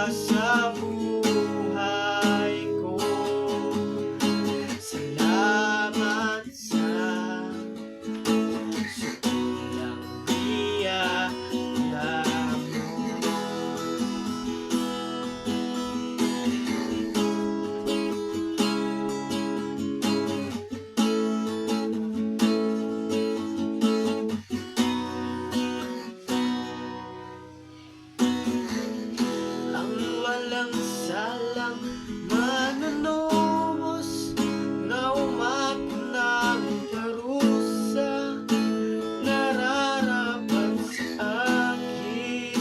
pa sa buhay ko. Salamat sa sulang biyaya mo. Walang salang manunubos na umatunang parusa nararapat sa akin.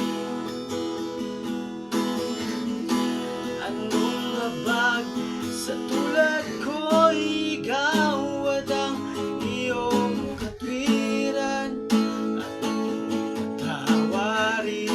Anong habag sa tulad ko'y gawad ang iyong katwiran at patawarin.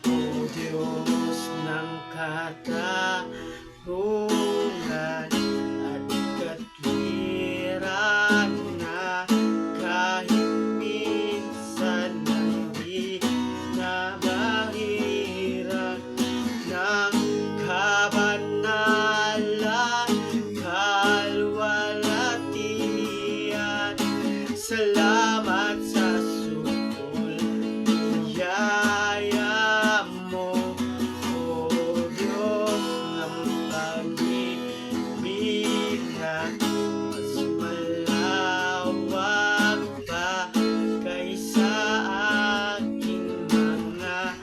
O Diyos ng katarungan at katwiran na kahit minsan hindi na mahirap ng kabanalan, kalwalhatian. Salamat sa sutul biyaya mo, O Diyos ng pag-ibig na mas malawak pa kaysa aking mga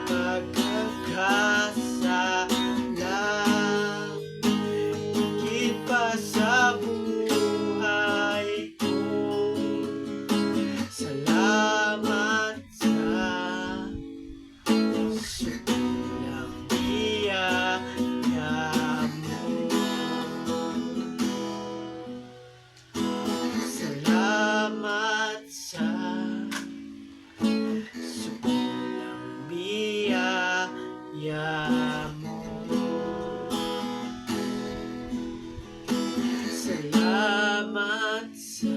pagkakasala. Higit pa sa buhay ko. Salamat sa sulang biyaya mo. Salamat sa sulang biyaya mo. Salamat sa